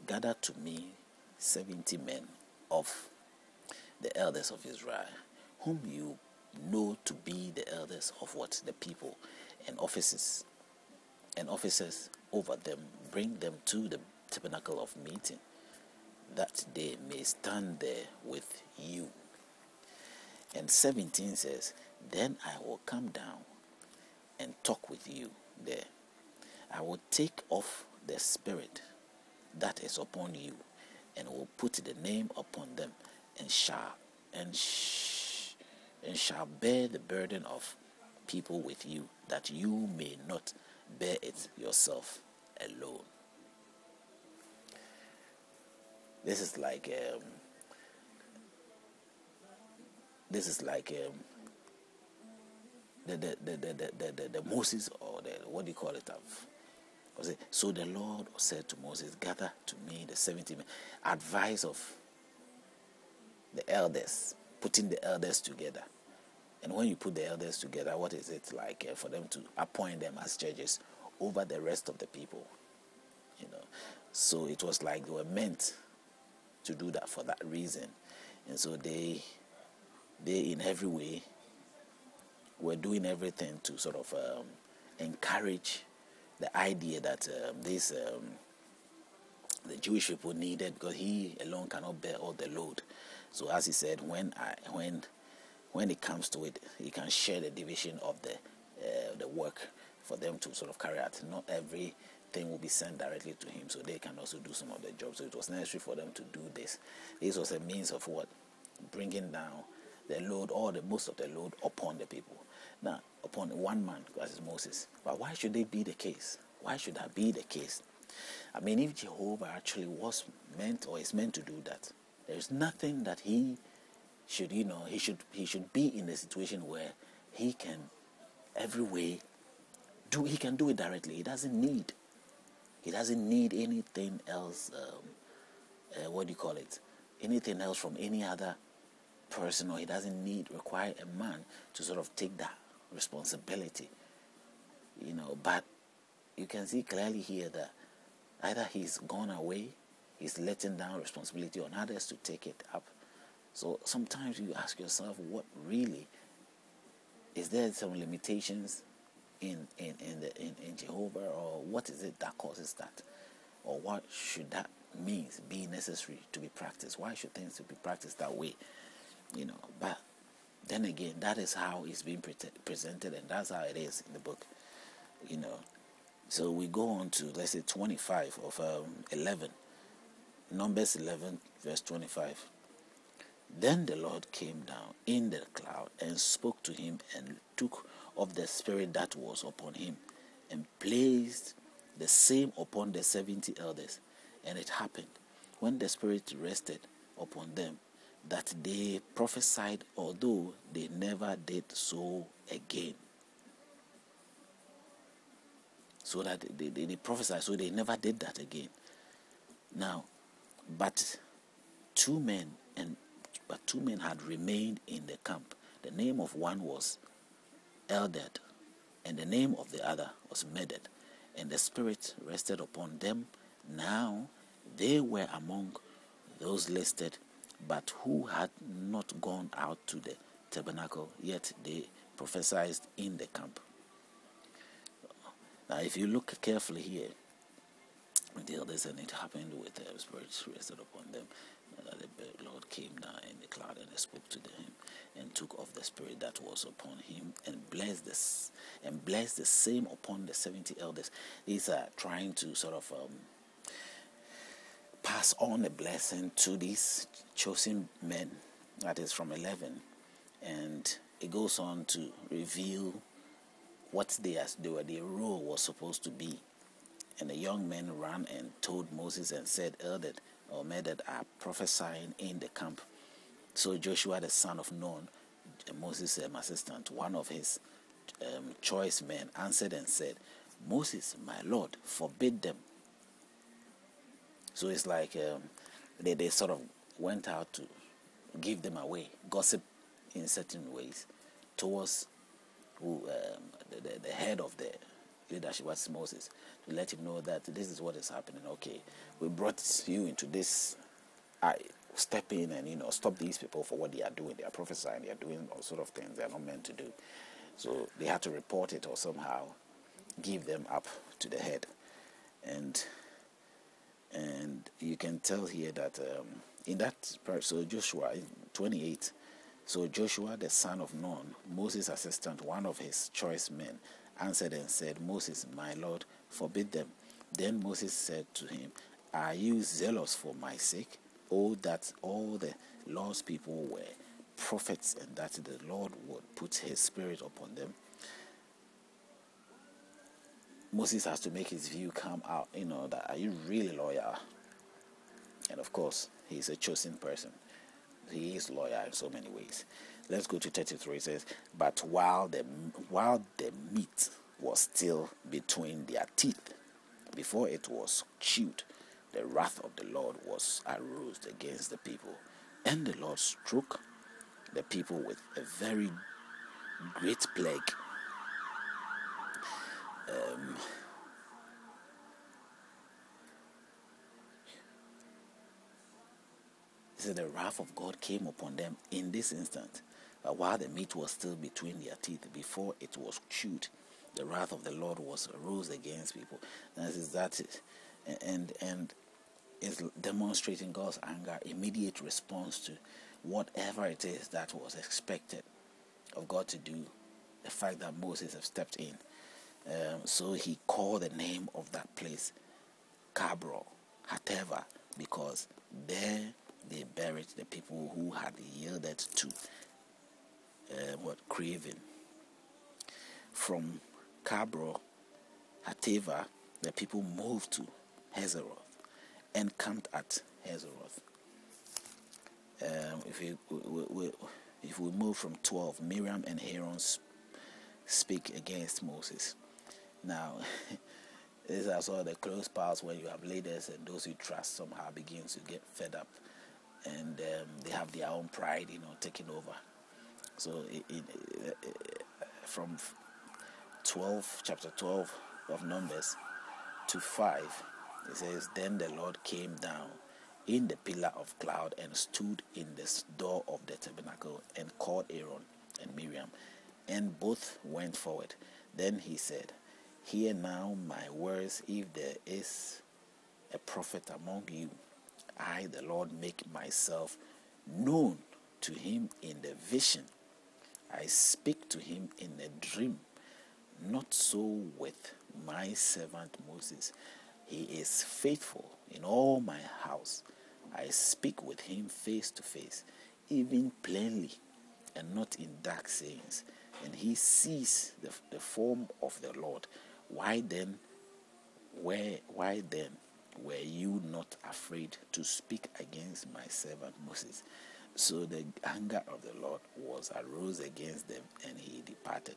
gather to me 70 men of the elders of Israel, whom you know to be the elders of what? The people, and officers over them. Bring them to the tabernacle of meeting, that they may stand there with you. And 17 says, then I will come down and talk with you there. I will take off the spirit that is upon you, and will put the name upon them, and shall bear the burden of people with you, that you may not bear it yourself alone. This is like the Moses, or the, what do you call it? So the Lord said to Moses, gather to me the 70 men. Advice of the elders, putting the elders together. And when you put the elders together, what is it like for them to appoint them as judges over the rest of the people? So it was like they were meant to do that for that reason. And so they in every way were doing everything to sort of encourage the idea that the Jewish people needed, because he alone cannot bear all the load. So as he said, when it comes to it, he can share the division of the work for them to sort of carry out. Not everything will be sent directly to him, so they can also do some of the jobs. So it was necessary for them to do this. This was a means of what? Bringing down the load, or most of the load, upon the people. Now, upon one man, as is Moses. But why should it be the case? Why should that be the case? I mean, if Jehovah actually was meant, or is meant to do that, there is nothing that he should, he should be in a situation where he can every way he can do it directly. He doesn't need anything else. Anything else from any other person, or he doesn't require a man to sort of take that responsibility. But you can see clearly here that either he's gone away, he's letting down responsibility on others to take it up. So sometimes you ask yourself, what really is there? Some limitations in Jehovah, or what is it that causes that, or what should that means be necessary to be practiced? Why should things be practiced that way? But then again, that is how it's being presented, and that's how it is in the book. So we go on to, let's say, 25 of 11, Numbers 11 verse 25. Then the Lord came down in the cloud and spoke to him, and took of the spirit that was upon him, and placed the same upon the 70 elders. And it happened, when the spirit rested upon them, that they prophesied, although they never did so again. So that they prophesied, so they never did that again. Now, but two men had remained in the camp. The name of one was Eldad, and the name of the other was Medad. And the spirit rested upon them. Now they were among those listed, but who had not gone out to the tabernacle, yet they prophesied in the camp. Now, if you look carefully here, the elders, and it happened with the spirits rested upon them, that the Lord came down in the cloud and spoke to them, and took off the spirit that was upon him, and blessed the same upon the 70 elders. These are trying to sort of pass on a blessing to these chosen men. That is from 11, and it goes on to reveal what their role was supposed to be. And the young men ran and told Moses and said, Eldad or Medad are prophesying in the camp. So Joshua the son of Nun, Moses' assistant, one of his choice men, answered and said, Moses, my Lord, forbid them. So it's like they sort of went out to give them away, gossip in certain ways, towards who the head of leadership, was Moses, to let him know that this is what is happening. Okay, we brought you into this. Step in and stop these people for what they are doing. They are prophesying. They are doing all sort of things they are not meant to do. So they had to report it or somehow give them up to the head. And you can tell here that in that part, so Joshua 28. So Joshua, the son of Nun, Moses' assistant, one of his choice men, answered and said, Moses, my Lord, forbid them. Then Moses said to him, are you zealous for my sake? Oh, that all the Lord's people were prophets, and that the Lord would put his spirit upon them. Moses has to make his view come out, that are you really loyal? And of course, he's a chosen person. He is loyal in so many ways. Let's go to 33. It says, but while the meat was still between their teeth, before it was chewed, the wrath of the Lord was aroused against the people, and the Lord struck the people with a very great plague. So the wrath of God came upon them in this instant, while the meat was still between their teeth, before it was chewed, the wrath of the Lord was aroused against people. That is, and is demonstrating God's anger, immediate response to whatever it is that was expected of God to do. The fact that Moses have stepped in, so he called the name of that place Cabro Hateva, because there they buried the people who had yielded to craving. From Cabro Hateva, the people moved to Hazeroth and camped at Hazeroth. If we move from 12, Miriam and Aaron speak against Moses. Now, these are sort of the close parts where you have leaders and those you trust somehow begins to get fed up, and they have their own pride, taking over. So from chapter 12 of Numbers to 5, it says, then the Lord came down in the pillar of cloud and stood in the door of the tabernacle and called Aaron and Miriam, and both went forward. Then he said, hear now my words. If there is a prophet among you, I, the Lord, make myself known to him in the vision. I speak to him in a dream. Not so with my servant Moses. He is faithful in all my house. I speak with him face to face, even plainly, and not in dark sayings. And he sees the form of the Lord. Why then were you not afraid to speak against my servant Moses? So the anger of the Lord was arose against them, and he departed.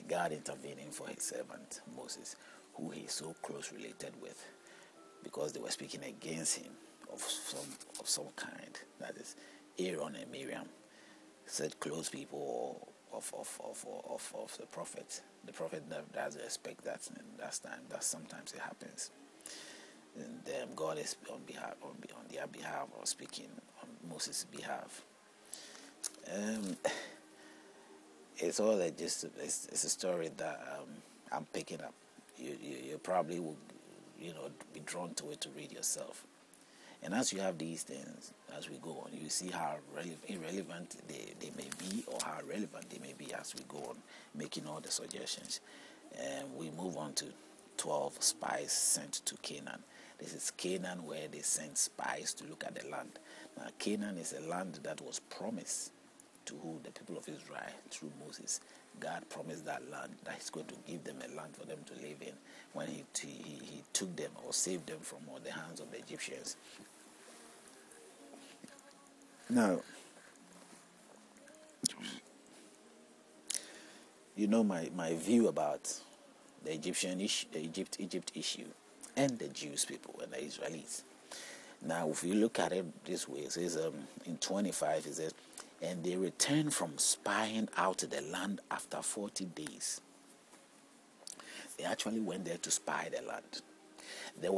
God intervening for his servant Moses, who he is so close related with, because they were speaking against him of some kind. That is, Aaron and Miriam, said close people of the prophet. The prophet doesn't expect that, and that sometimes it happens. And God is on their behalf, or speaking on Moses' behalf. It's all it's a story that I'm picking up. You probably will, be drawn to it to read yourself. And as you have these things, as we go on, you see how irrelevant they may be, or how relevant they may be as we go on, making all the suggestions. And we move on to 12 spies sent to Canaan. This is Canaan, where they sent spies to look at the land. Now, Canaan is a land that was promised to who? The people of Israel through Moses. God promised that land, that he's going to give them a land for them to live in, when he took them or saved them from all the hands of the Egyptians. Now, my view about the Egypt issue, and the Jewish people and the Israelis. Now, if you look at it this way, it says in 25, it says, and they returned from spying out the land after 40 days. They actually went there to spy the land. There were